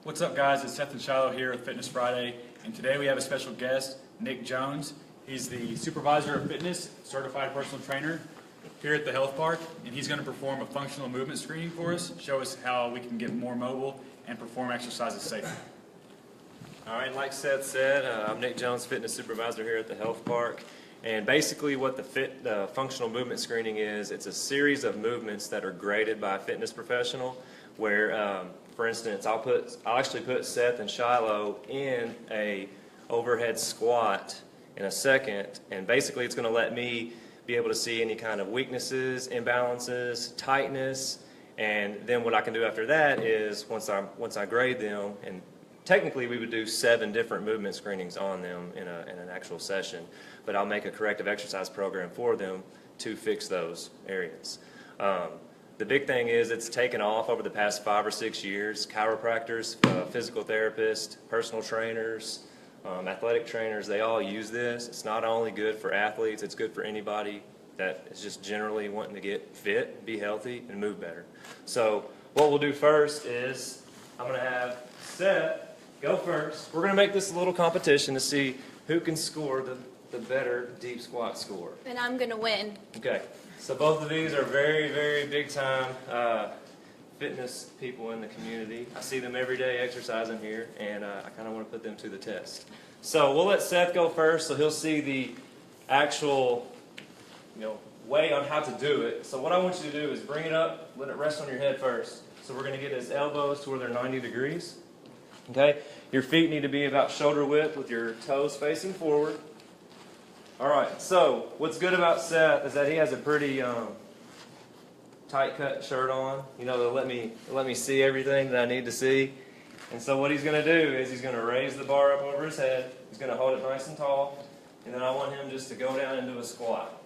What's up, guys? It's Seth and Shiloh here with Fitness Friday, and today we have a special guest, Nick Jones. He's the supervisor of fitness, certified personal trainer here at the health park, and he's going to perform a functional movement screening for us, show us how we can get more mobile and perform exercises safely. All right, like Seth said, I'm Nick Jones, fitness supervisor here at the health park. And basically what the functional movement screening is, it's a series of movements that are graded by a fitness professional where, for instance, I'll actually put Seth and Shiloh in a overhead squat in a second, and basically it's going to let me be able to see any kind of weaknesses, imbalances, tightness, and then what I can do after that is once I grade them, and technically we would do 7 different movement screenings on them in an actual session, but I'll make a corrective exercise program for them to fix those areas. The big thing is it's taken off over the past 5 or 6 years. Chiropractors, physical therapists, personal trainers, athletic trainers, they all use this. It's not only good for athletes, it's good for anybody that is just generally wanting to get fit, be healthy, and move better. So what we'll do first is I'm going to have Seth go first. We're going to make this a little competition to see who can score the better deep squat score. And I'm going to win. Okay, so both of these are very, very big time fitness people in the community. I see them every day exercising here, and I kind of want to put them to the test. So we'll let Seth go first, so he'll see the actual, way on how to do it. So what I want you to do is bring it up, let it rest on your head first. So we're going to get his elbows to where they're 90 degrees. Okay, your feet need to be about shoulder width with your toes facing forward. All right, so what's good about Seth is that he has a pretty tight cut shirt on. They'll let me see everything that I need to see. And so what he's going to do is he's going to raise the bar up over his head. He's going to hold it nice and tall. And then I want him just to go down into a squat.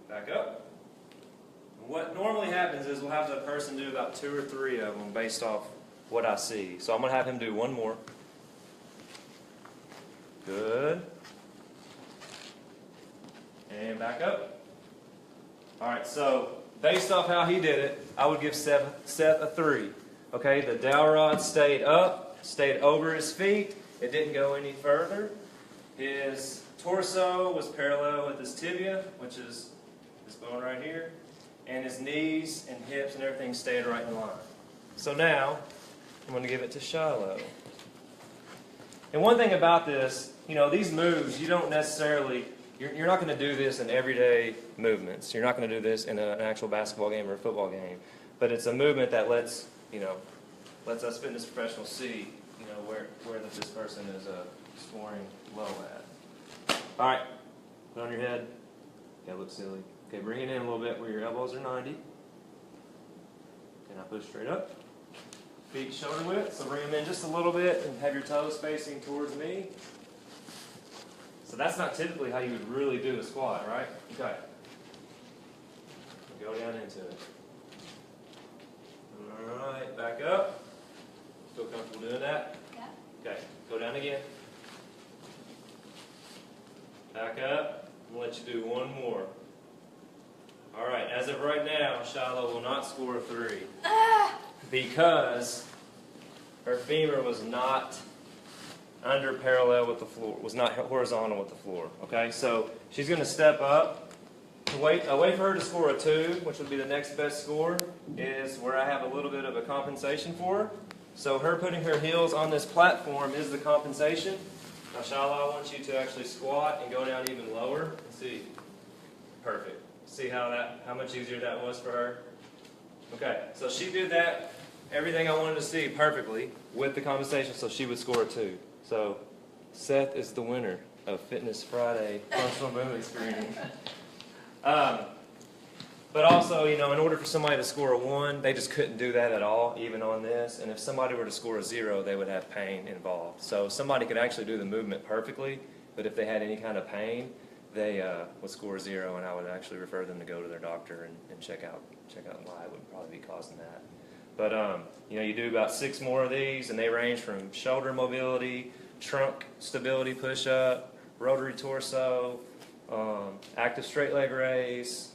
Back up. And what normally happens is we'll have the person do about 2 or 3 of them based off what I see. So I'm going to have him do one more. Good. And back up. All right, so based off how he did it, I would give Seth a 3. Okay, the dowel rod stayed up, stayed over his feet. It didn't go any further. His torso was parallel with his tibia, which is this bone right here. And his knees and hips and everything stayed right in line. So now, I'm going to give it to Shiloh. And one thing about this, these moves, you don't necessarily, you're not going to do this in everyday movements. You're not going to do this in an actual basketball game or a football game. But it's a movement that lets us fitness professionals see, where this person is scoring low at. All right, put it on your head. Okay, look silly. Okay, bring it in a little bit where your elbows are 90. Okay, now push straight up. Feet shoulder width, so bring them in just a little bit and have your toes facing towards me. So that's not typically how you would really do a squat, right? Okay. Go down into it. All right, back up. Feel comfortable doing that? Yeah. Okay, go down again. Back up. I'm going to let you do one more. All right, as of right now, Shiloh will not score a 3. Because her femur was not under parallel with the floor, was not horizontal with the floor. Okay, so she's going to step up. A way for her to score a 2, which would be the next best score, is where I have a little bit of a compensation for her. So her putting her heels on this platform is the compensation. Now, Shiloh, I want you to actually squat and go down even lower. And see, perfect. See how much easier that was for her? Okay, so she did that, everything I wanted to see perfectly with the compensation, so she would score a 2. So Seth is the winner of Fitness Friday functional movement screening. But also, in order for somebody to score a 1, they just couldn't do that at all, even on this. And if somebody were to score a 0, they would have pain involved. So somebody could actually do the movement perfectly, but if they had any kind of pain, they would score a 0, and I would actually refer them to go to their doctor and check out why it would probably be causing that. But you do about 6 more of these, and they range from shoulder mobility, trunk stability push-up, rotary torso, active straight leg raise,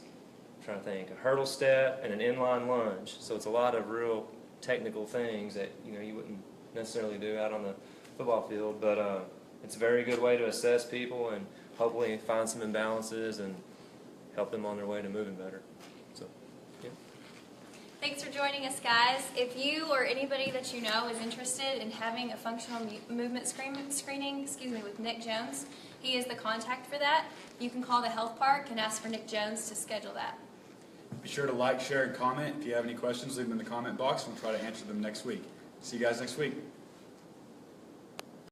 I'm trying to think, a hurdle step, and an inline lunge. So it's a lot of real technical things that you wouldn't necessarily do out on the football field. But it's a very good way to assess people and hopefully find some imbalances and help them on their way to moving better. So, yeah. Thanks for joining us, guys. If you or anybody that you know is interested in having a functional movement screening with Nick Jones, he is the contact for that. You can call the health park and ask for Nick Jones to schedule that. Be sure to like, share, and comment. If you have any questions, leave them in the comment box, and we'll try to answer them next week. See you guys next week.